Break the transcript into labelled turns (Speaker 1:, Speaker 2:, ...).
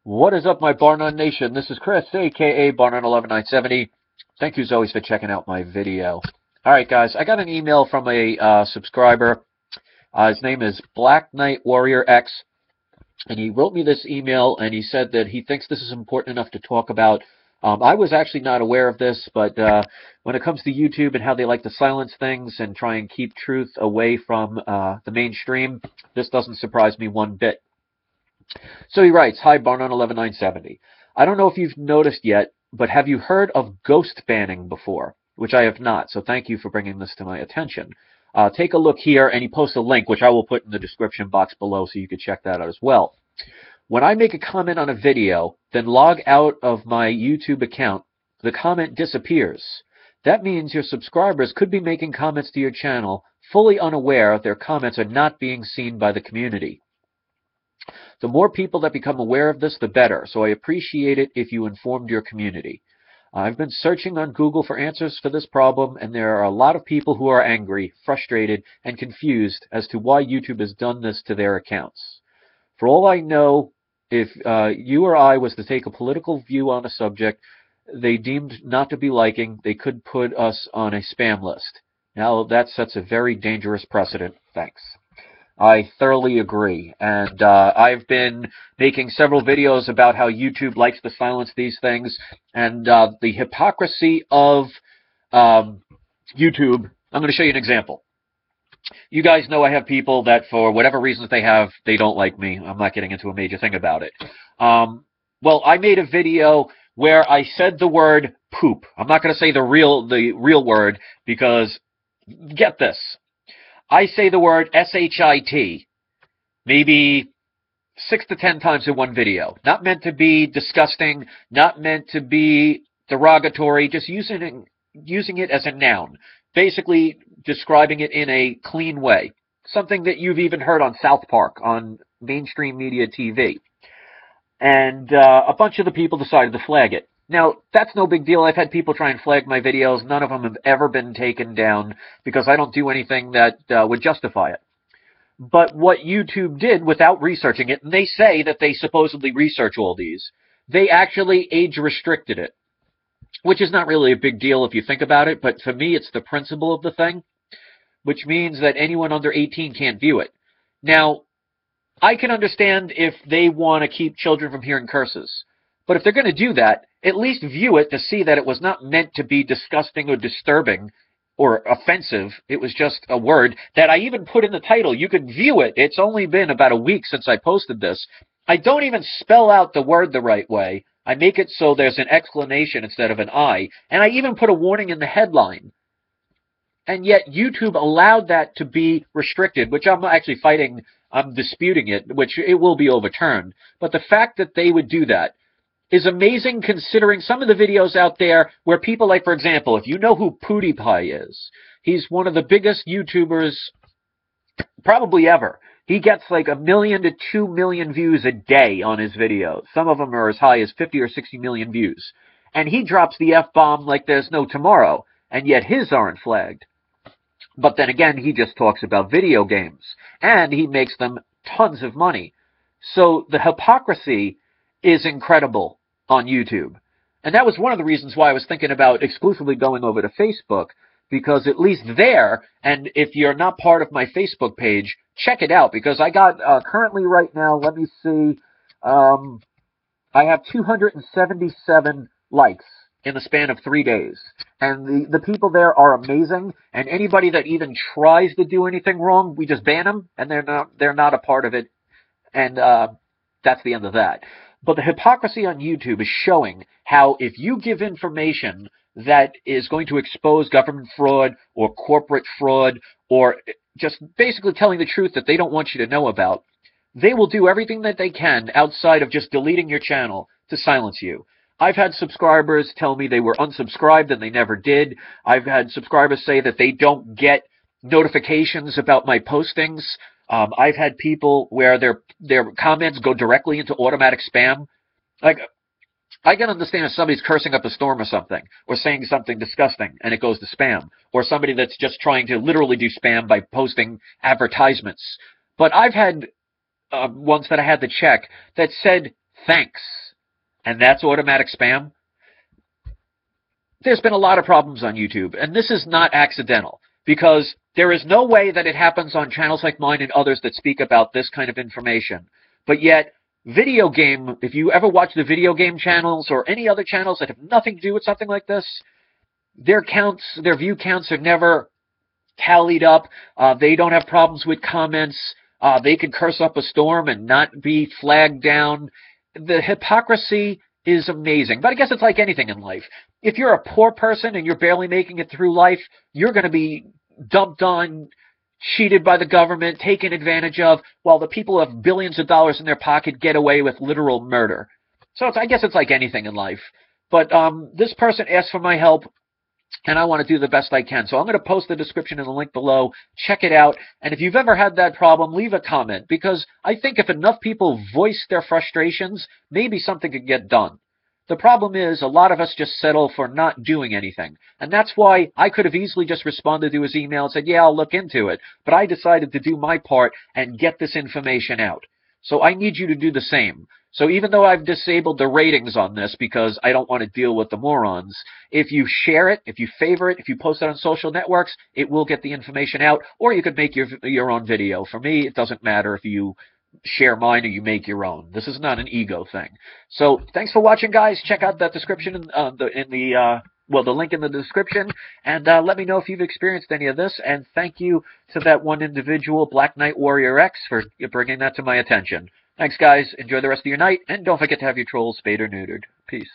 Speaker 1: What is up, my Barnum Nation? This is Chris, a.k.a. Barnum11970. Thank you, as always, for checking out my video. All right, guys, I got an email from a subscriber. His name is Black Knight Warrior X, and he wrote me this email, and he said that he thinks this is important enough to talk about. I was actually not aware of this, but when it comes to YouTube and how they like to silence things and try and keep truth away from the mainstream, this doesn't surprise me one bit. So he writes, "Hi, Barnon11970. I don't know if you've noticed yet, but have you heard of ghost banning before?" Which I have not, so thank you for bringing this to my attention. Take a look here, and he posts a link, which I will put in the description box below so you can check that out as well. When I make a comment on a video, then log out of my YouTube account, the comment disappears. That means your subscribers could be making comments to your channel, fully unaware their comments are not being seen by the community. The more people that become aware of this, the better, so I appreciate it if you informed your community. I've been searching on Google for answers for this problem, and there are a lot of people who are angry, frustrated, and confused as to why YouTube has done this to their accounts. For all I know, if you or I was to take a political view on a subject they deemed not to be liking, they could put us on a spam list. Now that sets a very dangerous precedent. Thanks. I thoroughly agree, and I've been making several videos about how YouTube likes to silence these things, and the hypocrisy of YouTube. I'm going to show you an example. You guys know I have people that, for whatever reasons they don't like me. I'm not getting into a major thing about it. Well, I made a video where I said the word poop. I'm not going to say the real word, because get this. I say the word S-H-I-T maybe 6 to 10 times in one video. Not meant to be disgusting, not meant to be derogatory, just using it as a noun. Basically describing it in a clean way. Something that you've even heard on South Park, on mainstream media TV. And a bunch of the people decided to flag it. Now, that's no big deal. I've had people try and flag my videos. None of them have ever been taken down because I don't do anything that would justify it. But what YouTube did without researching it, and they say that they supposedly research all these, they actually age restricted it, which is not really a big deal if you think about it, but for me it's the principle of the thing, which means that anyone under 18 can't view it. Now, I can understand if they want to keep children from hearing curses. But if they're going to do that, at least view it to see that it was not meant to be disgusting or disturbing or offensive. It was just a word that I even put in the title. You could view it. It's only been about a week since I posted this. I don't even spell out the word the right way. I make it so there's an exclamation instead of an I. And I even put a warning in the headline. And yet YouTube allowed that to be restricted, which I'm actually fighting. I'm disputing it, which it will be overturned. But the fact that they would do that is amazing, considering some of the videos out there where people, like, for example, if you know who PewDiePie is, he's one of the biggest YouTubers probably ever. He gets like 1 million to 2 million views a day on his videos. Some of them are as high as 50 or 60 million views. And he drops the F-bomb like there's no tomorrow, and yet his aren't flagged. But then again, he just talks about video games, and he makes them tons of money. So the hypocrisy is incredible on YouTube. And that was one of the reasons why I was thinking about exclusively going over to Facebook, because at least there, and if you're not part of my Facebook page, check it out, because I got currently right now, let me see, I have 277 likes in the span of 3 days. And the people there are amazing, and anybody that even tries to do anything wrong, we just ban them, and they're not a part of it, and that's the end of that. But the hypocrisy on YouTube is showing how if you give information that is going to expose government fraud or corporate fraud or just basically telling the truth that they don't want you to know about, they will do everything that they can outside of just deleting your channel to silence you. I've had subscribers tell me they were unsubscribed and they never did. I've had subscribers say that they don't get notifications about my postings. I've had people where their comments go directly into automatic spam. Like, I can understand if somebody's cursing up a storm or something, or saying something disgusting, and it goes to spam, or somebody that's just trying to literally do spam by posting advertisements. But I've had ones that I had to check that said thanks, and that's automatic spam, there's been a lot of problems on YouTube, and this is not accidental, because there is no way that it happens on channels like mine and others that speak about this kind of information. But yet, if you ever watch the video game channels or any other channels that have nothing to do with something like this, their view counts are never tallied up. They don't have problems with comments. They can curse up a storm and not be flagged down. The hypocrisy is amazing. But I guess it's like anything in life. If you're a poor person and you're barely making it through life, you're going to be dumped on, cheated by the government, taken advantage of, while the people who have billions of dollars in their pocket get away with literal murder. So I guess it's like anything in life. But this person asked for my help, and I want to do the best I can. So I'm going to post the description and the link below. Check it out. And if you've ever had that problem, leave a comment, because I think if enough people voice their frustrations, maybe something could get done. The problem is a lot of us just settle for not doing anything. And that's why I could have easily just responded to his email and said, yeah, I'll look into it. But I decided to do my part and get this information out. So I need you to do the same. So even though I've disabled the ratings on this because I don't want to deal with the morons, if you share it, if you favor it, if you post it on social networks, it will get the information out, or you could make your own video. For me, it doesn't matter if you share mine or you make your own. This is not an ego thing. So thanks for watching, guys. Check out that description the link in the description, and let me know if you've experienced any of this. And thank you to that one individual, Black Knight Warrior X, for bringing that to my attention. Thanks, guys. Enjoy the rest of your night, and don't forget to have your trolls spayed or neutered. Peace.